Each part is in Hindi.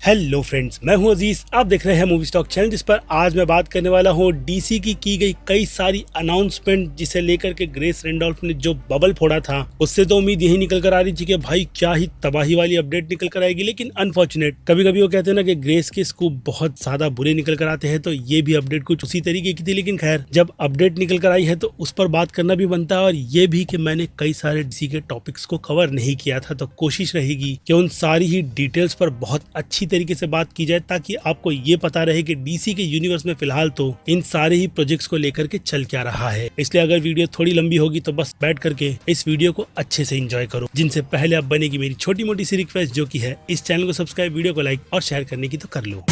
हेलो फ्रेंड्स, मैं हूं अजीज। आप देख रहे हैं मूवी स्टॉक चैनल, जिस पर आज मैं बात करने वाला हूं डीसी की गई कई सारी अनाउंसमेंट, जिसे लेकर के ग्रेस रेंडॉल्फ ने जो बबल फोड़ा था, उससे तो उम्मीद यही निकल कर आ रही थी कि भाई क्या ही तबाही वाली अपडेट निकल कर आएगी। लेकिन अनफॉर्चुनेट, कभी कभी वो कहते हैं ना कि ग्रेस के स्कूप बहुत ज्यादा बुरे निकल कर आते हैं, तो ये भी अपडेट कुछ उसी तरीके की थी। लेकिन खैर, जब अपडेट निकल कर आई है तो उस पर बात करना भी बनता है, और ये भी कि मैंने कई सारे डीसी के टॉपिक्स को कवर नहीं किया था, तो कोशिश रहेगी कि उन सारी ही डिटेल्स पर बहुत अच्छी तरीके से बात की जाए, ताकि आपको ये पता रहे कि डीसी के यूनिवर्स में फिलहाल तो इन सारे ही प्रोजेक्ट्स को लेकर के चल क्या रहा है। इसलिए अगर वीडियो थोड़ी लंबी होगी तो बस बैठ करके इस वीडियो को अच्छे से एंजॉय करो। जिनसे पहले अब बनेगी मेरी छोटी मोटी सी रिक्वेस्ट, जो की है इस चैनल को सब्सक्राइब, वीडियो को लाइक और शेयर करने की तो कर लो।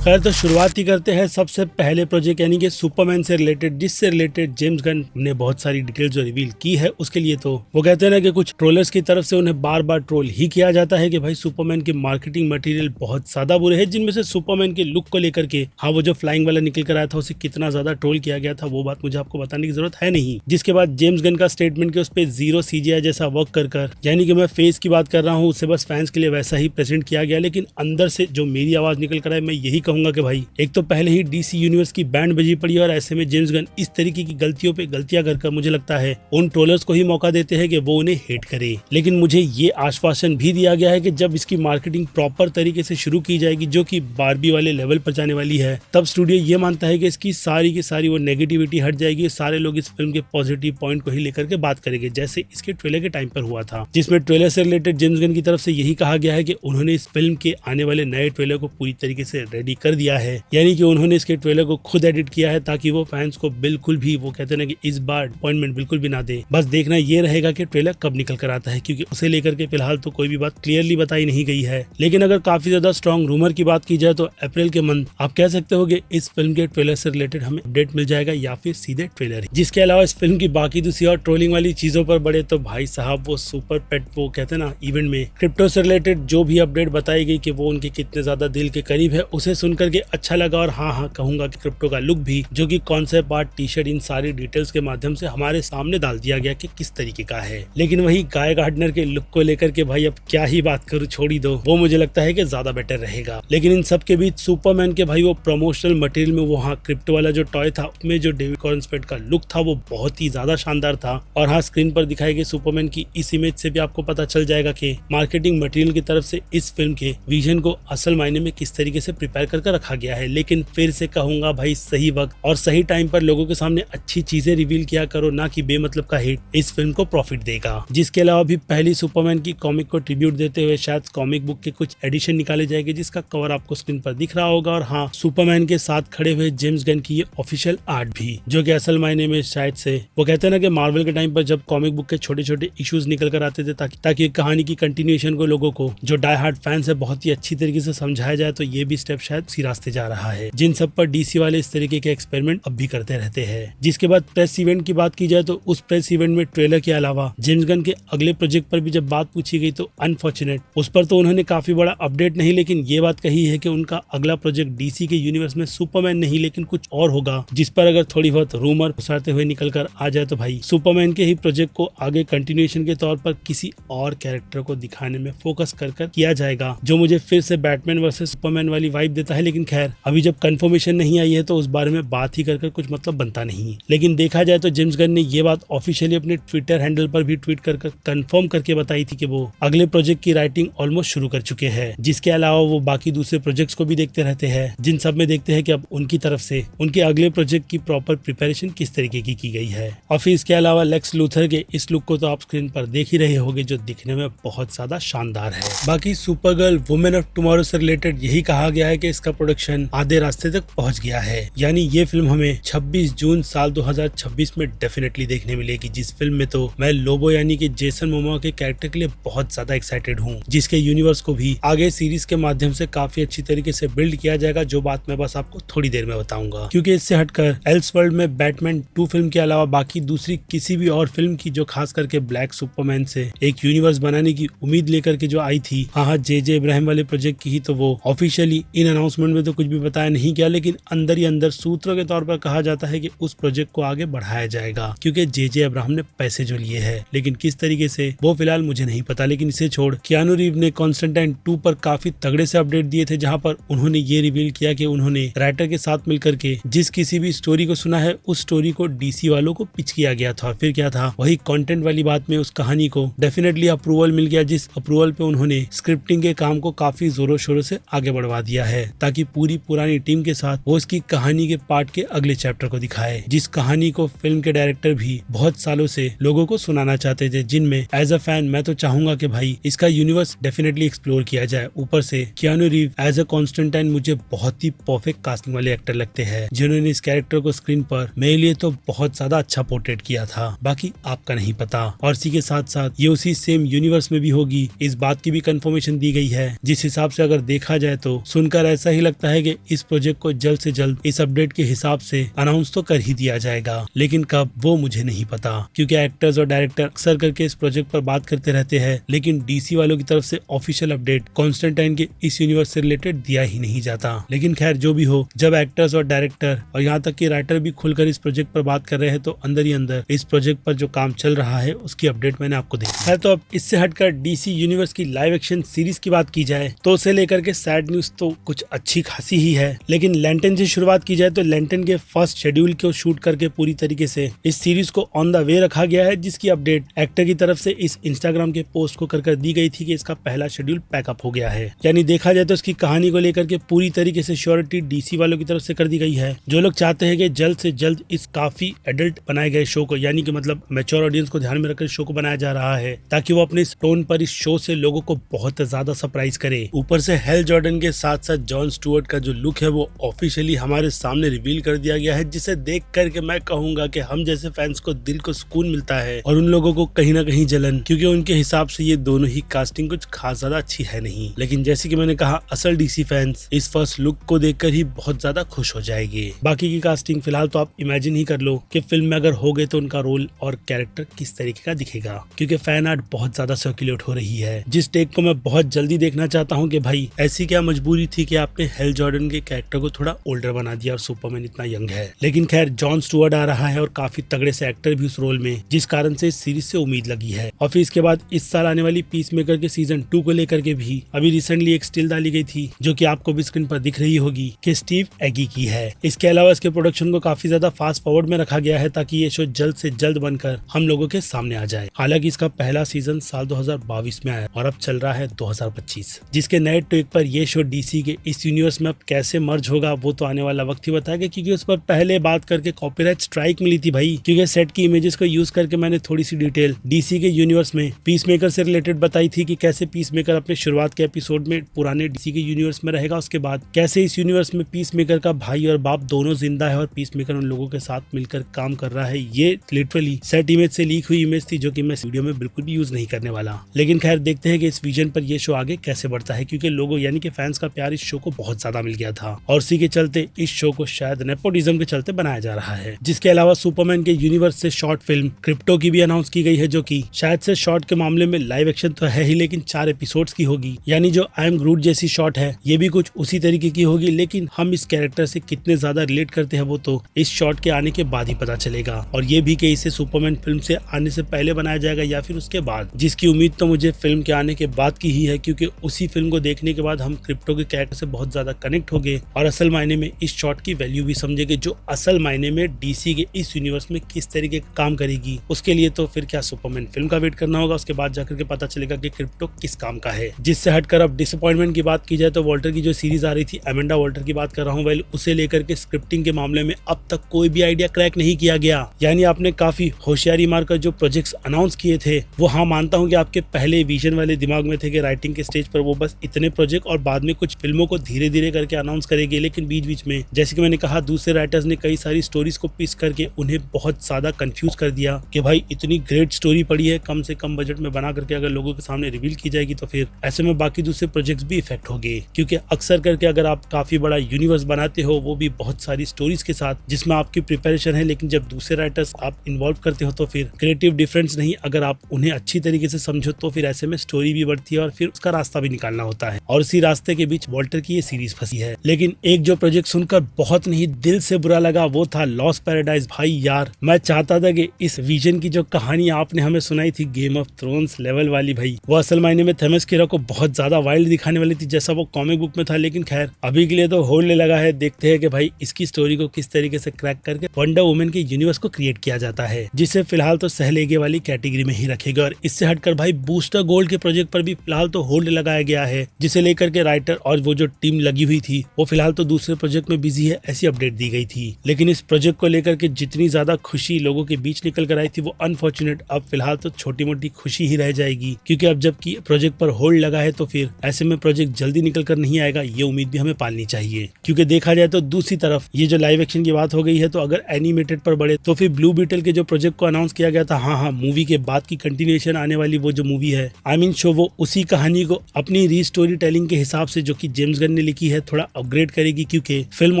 खैर, तो शुरुआत ही करते हैं सबसे पहले प्रोजेक्ट यानी कि सुपरमैन से रिलेटेड, जिससे रिलेटेड जेम्स गन ने बहुत सारी डिटेल्स जो रिवील की है। उसके लिए तो वो कहते हैं ना कि कुछ ट्रोलर्स की तरफ से उन्हें बार बार ट्रोल ही किया जाता है कि भाई सुपरमैन के मार्केटिंग मटेरियल बहुत ज्यादा बुरे हैं, जिनमें से सुपरमैन के लुक को लेकर के, हाँ वो जो फ्लाइंग वाला निकल कर आया था उसे कितना ज्यादा ट्रोल किया गया था, वो बात मुझे आपको बताने की जरूरत है नहीं। जिसके बाद जेम्स गन का स्टेटमेंट के उस पर जीरो सीजीआई जैसा वर्क कर यानी कि मैं फेस की बात कर रहा हूँ, उसे बस फैंस के लिए वैसा ही प्रेजेंट किया गया। लेकिन अंदर से जो मेरी आवाज निकल कर आए, मैं यही कहूंगा कि भाई एक तो पहले ही डीसी यूनिवर्स की बैंड बजी पड़ी है, और ऐसे में जेम्स गन इस तरीके की गलतियों पे गलतियां कर मुझे लगता है उन ट्रोलर्स को ही मौका देते हैं कि वो उन्हें हेट करे। लेकिन मुझे ये आश्वासन भी दिया गया है कि जब इसकी मार्केटिंग प्रॉपर तरीके से शुरू की जाएगी, जो कि बारबी वाले लेवल पर जाने वाली है, तब स्टूडियो ये मानता है कि इसकी सारी की सारी वो नेगेटिविटी हट जाएगी। सारे लोग इस फिल्म के पॉजिटिव पॉइंट को ही लेकर के बात करेंगे, जैसे इसके ट्रेलर के टाइम पर हुआ था, जिसमें ट्रेलर से रिलेटेड जेम्स गन की तरफ से यही कहा गया है कि उन्होंने इस फिल्म के आने वाले नए ट्रेलर को पूरी तरीके से रेडी कर दिया है। यानी कि उन्होंने इसके ट्रेलर को खुद एडिट किया है, ताकि वो फैंस को बिल्कुल भी, वो कहते हैं ना कि इस बार अपॉइंटमेंट बिल्कुल भी ना दे। बस देखना ये रहेगा कि ट्रेलर कब निकल कर आता है, क्योंकि उसे लेकर के फिलहाल तो कोई भी बात क्लियरली बताई नहीं गई है। लेकिन अगर काफी ज्यादा स्ट्रॉन्ग रूमर की बात की जाए तो अप्रैल के मंथ आप कह सकते हो कि इस फिल्म के ट्रेलर से रिलेटेड हमें अपडेट मिल जाएगा, या फिर सीधे ट्रेलर ही। जिसके अलावा इस फिल्म की बाकी दूसरी और ट्रोलिंग वाली चीजों पर बढ़े तो भाई साहब, वो सुपर पेट, वो कहते हैं ना इवेंट में क्रिप्टो से रिलेटेड जो भी अपडेट बताई गई कि वो उनके कितने ज्यादा दिल के करीब है, उसे सुनकर के अच्छा लगा। और हाँ कहूंगा कि क्रिप्टो का लुक भी, जो कि कॉन्सेप्ट आर्ट, टी शर्ट, इन सारी डिटेल्स के माध्यम से हमारे सामने डाल दिया गया कि किस तरीके का है। लेकिन वही गाय गार्डनर के लुक को लेकर के भाई अब क्या ही बात करूं, छोड़ ही दो, वो मुझे लगता है कि ज्यादा बेटर रहेगा। लेकिन इन सब के बीच सुपरमैन के भाई वो प्रमोशनल मटेरियल में वो हाँ क्रिप्टो वाला जो टॉय था, उसमें जो डेविड कॉर्नस्पेट का लुक था वो बहुत ही ज्यादा शानदार था। और हाँ, स्क्रीन पर दिखाई गई सुपरमैन की इस इमेज से भी आपको पता चल जाएगा कि मार्केटिंग मटेरियल की तरफ से इस फिल्म के विजन को असल मायने में किस तरीके से प्रिपेयर करके रखा गया है। लेकिन फिर से कहूंगा भाई, सही वक्त और सही टाइम पर लोगों के सामने अच्छी चीजें रिवील किया करो, ना कि बेमतलब का हिट इस फिल्म को प्रॉफिट देगा। जिसके अलावा भी पहली सुपरमैन की कॉमिक को ट्रिब्यूट देते हुए शायद कॉमिक बुक के कुछ एडिशन निकाले जाएंगे, जिसका कवर आपको स्क्रीन पर दिख रहा होगा। और हाँ, सुपरमैन के साथ खड़े हुए जेम्स गन की ये ऑफिशियल आर्ट भी, जो कि असल मायने में शायद से वो कहते हैं ना कि मार्वल के टाइम पर जब कॉमिक बुक के छोटे छोटे इश्यूज निकल कर आते थे, ताकि कहानी की कंटिन्यूएशन को लोगों को, जो डाई हार्ड फैंस है, बहुत ही अच्छी तरीके से समझाया जाए, तो ये भी स्टेप शायद उसी रास्ते जा रहा है, जिन सब पर डीसी वाले इस तरीके के एक्सपेरिमेंट अब भी करते रहते हैं। जिसके बाद प्रेस इवेंट की बात की जाए तो उस प्रेस इवेंट में ट्रेलर के अलावा जेम्स गन के अगले प्रोजेक्ट पर भी जब बात पूछी गई, तो अनफॉर्चुनेट उस पर तो उन्होंने काफी बड़ा अपडेट नहीं, लेकिन ये बात कही है कि उनका अगला प्रोजेक्ट डीसी के यूनिवर्स में सुपरमैन नहीं, लेकिन कुछ और होगा। जिस पर अगर थोड़ी बहुत रूमर उछालते हुए निकल कर आ जाए तो भाई सुपरमैन के ही प्रोजेक्ट को आगे कंटिन्यूएशन के तौर पर किसी और कैरेक्टर को दिखाने में फोकस कर किया जाएगा, जो मुझे फिर से बैटमैन वर्सेस सुपरमैन वाली वाइब देता है। लेकिन खैर, अभी जब कंफर्मेशन नहीं आई है तो उस बारे में बात ही कर कुछ मतलब बनता नहीं। लेकिन देखा जाए तो जेम्स गन ने ये बात ऑफिशियली अपने ट्विटर हैंडल पर भी ट्वीट कर कंफर्म करके बताई थी कि वो अगले प्रोजेक्ट की राइटिंग ऑलमोस्ट शुरू कर चुके हैं। जिसके अलावा वो बाकी दूसरे प्रोजेक्ट्स को भी देखते रहते हैं, जिन सब में देखते हैं कि अब उनकी तरफ से उनके अगले प्रोजेक्ट की प्रॉपर प्रिपरेशन किस तरीके की गई है। और फिर इसके अलावा लेक्स लूथर के इस लुक को तो आप स्क्रीन पर देख ही रहे होंगे, जो दिखने में बहुत ज्यादा शानदार है। बाकी सुपरगर्ल वुमेन ऑफ टुमारो से रिलेटेड यही कहा गया है कि इसका प्रोडक्शन आधे रास्ते तक पहुंच गया है, यानी ये फिल्म हमें 26 जून साल 2026 में डेफिनेटली देखने मिलेगी। जिस फिल्म में तो मैं लोबो यानी कि जेसन मोमोआ के कैरेक्टर के लिए बहुत ज्यादा एक्साइटेड हूँ, जिसके यूनिवर्स को भी आगे सीरीज के माध्यम से काफी अच्छी तरीके से बिल्ड किया जाएगा, जो बात मैं बस आपको थोड़ी देर में बताऊंगा। क्योंकि इससे हटकर एल्सवर्ल्ड में बैटमैन 2 फिल्म के अलावा बाकी दूसरी किसी भी और फिल्म की, जो खास करके ब्लैक सुपरमैन से एक यूनिवर्स बनाने की उम्मीद लेकर के जो आई थी, हाँ जे इब्राहिम वाले प्रोजेक्ट की ही, तो वो ऑफिशियली इन अनाउंसमेंट अनाउंसमेंट में तो कुछ भी बताया नहीं गया, लेकिन अंदर ही अंदर सूत्रों के तौर पर कहा जाता है कि उस प्रोजेक्ट को आगे बढ़ाया जाएगा क्योंकि जे अब्राहम ने पैसे जो लिए हैं, लेकिन किस तरीके से वो फिलहाल मुझे नहीं पता। लेकिन इसे छोड़ कियानू रीव ने कॉन्स्टेंटाइन 2 पर काफी तगड़े से अपडेट दिए थे, जहां पर उन्होंने ये रिवील किया कि उन्होंने राइटर के साथ मिलकर के जिस किसी भी स्टोरी को सुना है उस स्टोरी को डीसी वालों को पिच किया गया था। फिर क्या था, वही कंटेंट वाली बात में उस कहानी को डेफिनेटली अप्रूवल मिल गया, जिस अप्रूवल पे उन्होंने स्क्रिप्टिंग के काम को काफी जोरों शोरों से आगे बढ़वा दिया है ताकि पूरी पुरानी टीम के साथ वो इसकी कहानी के पार्ट के अगले चैप्टर को दिखाए, जिस कहानी को फिल्म के डायरेक्टर भी बहुत सालों से लोगों को सुनाना चाहते थे, जिनमें एज अ फैन मैं तो चाहूंगा कि भाई इसका यूनिवर्स डेफिनेटली एक्सप्लोर किया जाए। ऊपर से Keanu Reeve as a Constantine मुझे बहुत ही परफेक्ट कास्टिंग वाले एक्टर लगते हैं, जिन्होंने इस कैरेक्टर को स्क्रीन पर मेरे लिए तो बहुत ज्यादा अच्छा पोर्ट्रेट किया था। बाकी आपका नहीं पता। और इसी के साथ साथ ये उसी सेम यूनिवर्स में भी होगी, इस बात की भी कंफर्मेशन दी गई है, जिस हिसाब से अगर देखा जाए तो सुनकर ऐसा ही लगता है कि इस प्रोजेक्ट को जल्द से जल्द इस अपडेट के हिसाब से अनाउंस तो कर ही दिया जाएगा, लेकिन कब वो मुझे नहीं पता, क्योंकि एक्टर्स और डायरेक्टर अक्सर करके इस प्रोजेक्ट पर बात करते रहते हैं, लेकिन डीसी वालों की तरफ से ऑफिशियल अपडेट कॉन्स्टेंटाइन के इस यूनिवर्स से रिलेटेड दिया ही नहीं जाता। लेकिन खैर जो भी हो, जब एक्टर्स और डायरेक्टर और यहाँ तक कि राइटर भी खुलकर इस प्रोजेक्ट पर बात कर रहे हैं, तो अंदर ही अंदर इस प्रोजेक्ट पर जो काम चल रहा है उसकी अपडेट मैंने आपको दी है। तो अब इससे हटकर डीसी यूनिवर्स की लाइव एक्शन सीरीज की बात की जाए तो उसे लेकर के सैड न्यूज तो कुछ अच्छी खासी ही है, लेकिन लैंटन से शुरुआत की जाए तो लैंटन के फर्स्ट शेड्यूल को शूट करके पूरी तरीके से इस सीरीज को ऑन द वे रखा गया है, जिसकी अपडेट एक्टर की तरफ से इस इंस्टाग्राम के पोस्ट को कर दी गई थी कि इसका पहला शेड्यूल पैकअप हो गया है। यानी देखा जाए तो इसकी कहानी को लेकर के पूरी तरीके से श्योरिटी डीसी वालों की तरफ से कर दी गई है, जो लोग चाहते हैं कि जल्द से जल्द इस काफी एडल्ट बनाए गए शो को, यानी कि मतलब मैच्योर ऑडियंस को ध्यान में रखकर शो को बनाया जा रहा है, ताकि वो अपने टोन पर इस शो से लोगों को बहुत ज्यादा सरप्राइज करे। ऊपर से हेल जॉर्डन के साथ साथ जॉन स्टुअर्ट का जो लुक है वो ऑफिशियली हमारे सामने रिवील कर दिया गया है, जिसे देख करके मैं कहूंगा कि हम जैसे फैंस को दिल को सुकून मिलता है और उन लोगों को कहीं ना कहीं जलन, क्योंकि उनके हिसाब से ये दोनों ही कास्टिंग कुछ खास ज्यादा अच्छी है नहीं। लेकिन जैसे कि मैंने कहा, असल डीसी फैंस इस फर्स्ट लुक को देखकर ही बहुत ज्यादा खुश हो जाएंगे। बाकी की कास्टिंग फिलहाल तो आप इमेजिन ही कर लो कि फिल्म में अगर हो गए तो उनका रोल और कैरेक्टर किस तरीके का दिखेगा, क्योंकि फैन आर्ट बहुत ज्यादा सर्कुलेट हो रही है, जिस टेक को मैं बहुत जल्दी देखना चाहता हूँ कि भाई ऐसी क्या मजबूरी थी कि आपने हेल जॉर्डन के कैरेक्टर को थोड़ा ओल्डर बना दिया और सुपरमैन इतना यंग है। लेकिन खैर जॉन स्टुअर्ट आ रहा है और काफी तगड़े से एक्टर भी उस रोल में, जिस कारण से इस सीरीज से उम्मीद लगी है। और फिर इसके बाद इस साल आने वाली पीस मेकर के सीजन 2 को लेकर के भी अभी रिसेंटली एक स्टिल डाली गई थी, जो कि आपको भी स्क्रीन पर दिख रही होगी कि स्टीव एगी की है। इसके अलावा इसके प्रोडक्शन को काफी ज्यादा फास्ट फॉरवर्ड में रखा गया है, ताकि ये शो जल्द से जल्द बनकर हम लोगों के सामने आ जाए। हालांकि इसका पहला सीजन साल 2022 में आया और अब चल रहा है 2025, जिसके नए टेक पर यह शो डीसी के इस यूनिवर्स में अब कैसे मर्ज होगा वो तो आने वाला वक्त ही बताएगा, क्योंकि उस पर पहले बात करके कॉपीराइट स्ट्राइक मिली थी भाई, क्योंकि सेट की इमेजेस को यूज करके मैंने थोड़ी सी डिटेल डीसी के यूनिवर्स में पीसमेकर से रिलेटेड बताई थी कि कैसे पीसमेकर अपने शुरुआत के एपिसोड में पुराने डीसी के यूनिवर्स में रहेगा, उसके बाद कैसे इस यूनिवर्स में पीसमेकर का भाई और बाप दोनों जिंदा है और पीसमेकर उन लोगों के साथ मिलकर काम कर रहा है। ये लिटरली सेट इमेज से लीक हुई इमेज थी, जो कि मैं वीडियो में बिल्कुल भी यूज नहीं करने वाला। लेकिन खैर देखते हैं कि इस विजन पर यह शो आगे कैसे बढ़ता है, क्योंकि लोगों यानी कि फैंस का प्यार इस शो को बहुत ज्यादा मिल गया था और उसी के चलते इस शो को शायद नेपोटिज्म के चलते बनाया जा रहा है। जिसके अलावा सुपरमैन के यूनिवर्स से शॉर्ट फिल्म क्रिप्टो की भी अनाउंस की गई है, जो कि शायद से शॉर्ट के मामले में लाइव एक्शन तो है ही, लेकिन 4 एपिसोड्स की होगी। यानी जो आई एम ग्रूट जैसी शॉर्ट है ये भी कुछ उसी तरीके की होगी, लेकिन हम इस कैरेक्टर से कितने ज्यादा रिलेट करते हैं वो तो इस शॉर्ट के आने के बाद ही पता चलेगा। और ये भी कि इसे सुपरमैन फिल्म से आने से पहले बनाया जाएगा या फिर उसके बाद, जिसकी उम्मीद तो मुझे फिल्म के आने के बाद की ही है, क्योंकि उसी फिल्म को देखने के बाद हम क्रिप्टो के कैरेक्टर से बहुत ज्यादा कनेक्ट हो गए और असल मायने में इस शॉट की वैल्यू भी समझेंगे, जो असल मायने में डीसी के इस यूनिवर्स में किस तरीके का काम करेगी। उसके लिए तो फिर क्या सुपरमैन फिल्म का वेट करना होगा, उसके बाद जाकर के पता चलेगा कि क्रिप्टो किस काम का है। जिससे हटकर अब डिसअपॉइंटमेंट की बात की जाए तो वॉल्टर की जो सीरीज आ रही थी, एमेंडा वॉल्टर की बात कर रहा हूँ, वेल उसे लेकर के स्क्रिप्टिंग के मामले में अब तक कोई भी आइडिया क्रैक नहीं किया गया। यानी आपने काफी होशियारी मारकर जो प्रोजेक्ट्स अनाउंस किए थे वो हाँ मानता हूँ कि आपके पहले विजन वाले दिमाग में थे कि राइटिंग के स्टेज पर वो बस इतने प्रोजेक्ट और बाद में कुछ फिल्मों को धीरे धीरे करके अनाउंस करेंगे, लेकिन बीच बीच में जैसे कि मैंने कहा दूसरे राइटर्स ने कई सारी स्टोरीज को पीस करके उन्हें बहुत ज्यादा कंफ्यूज कर दिया कि भाई इतनी ग्रेट स्टोरी पड़ी है, कम से कम बजट में बना करके अगर लोगों के सामने रिवील की जाएगी तो फिर ऐसे में बाकी दूसरे प्रोजेक्ट्स भी इफेक्ट होंगे। क्योंकि अक्सर करके अगर आप काफी बड़ा यूनिवर्स बनाते हो वो भी बहुत सारी स्टोरीज के साथ जिसमें आपकी प्रिपरेशन है, लेकिन जब दूसरे राइटर्स आप इन्वॉल्व करते हो तो फिर क्रिएटिव डिफरेंस नहीं, अगर आप उन्हें अच्छी तरीके से समझो तो फिर ऐसे में स्टोरी भी बढ़ती है और फिर उसका रास्ता भी निकालना होता है। और इसी रास्ते के बीच वॉल्टर की ये सीरीज फंसी है। लेकिन एक जो प्रोजेक्ट सुनकर बहुत नहीं दिल से बुरा लगा वो था लॉस्ट पैराडाइज। भाई यार मैं चाहता था कि इस विजन की जो कहानी आपने हमें सुनाई थी गेम ऑफ थ्रोन्स लेवल वाली, भाई वो असल मायने में थेमस किरा को बहुत ज्यादा वाइल्ड दिखाने वाली थी जैसा वो कॉमिक बुक में था। लेकिन खैर अभी के लिए तो होल्ड लगा है, देखते हैं कि भाई इसकी स्टोरी को किस तरीके से क्रैक करके वंडर वुमन के यूनिवर्स को क्रिएट किया जाता है, जिसे फिलहाल तो सहलेगे वाली कैटेगरी में ही रखेगा। और इससे हटकर भाई बूस्टर गोल्ड के प्रोजेक्ट पर भी फिलहाल तो होल्ड लगाया गया है, जिसे लेकर के राइटर और वो जो टीम लगी हुई थी वो फिलहाल तो दूसरे प्रोजेक्ट में बिजी है, ऐसी अपडेट दी गई थी। लेकिन इस प्रोजेक्ट को लेकर के जितनी ज्यादा खुशी लोगों के बीच निकल कर आई थी वो अनफॉर्चुनेट अब फिलहाल तो छोटी मोटी खुशी ही रह जाएगी, क्योंकि अब जबकि प्रोजेक्ट पर होल्ड लगा है तो फिर ऐसे में प्रोजेक्ट जल्दी निकल कर नहीं आएगा, ये उम्मीद भी हमें पालनी चाहिए। क्योंकि देखा जाए तो दूसरी तरफ ये जो लाइव एक्शन की बात हो गई है तो अगर एनिमेटेड पर बढ़े तो फिर ब्लू बीटल के जो प्रोजेक्ट को अनाउंस किया गया था, हाँ मूवी के बाद की कंटिन्यूएशन आने वाली वो जो मूवी है आई मीन शो, वो उसी कहानी को अपनी री स्टोरी टेलिंग के हिसाब से जो कि जेम्स गन ने लिखी है थोड़ा अपग्रेड करेगी, क्योंकि फिल्म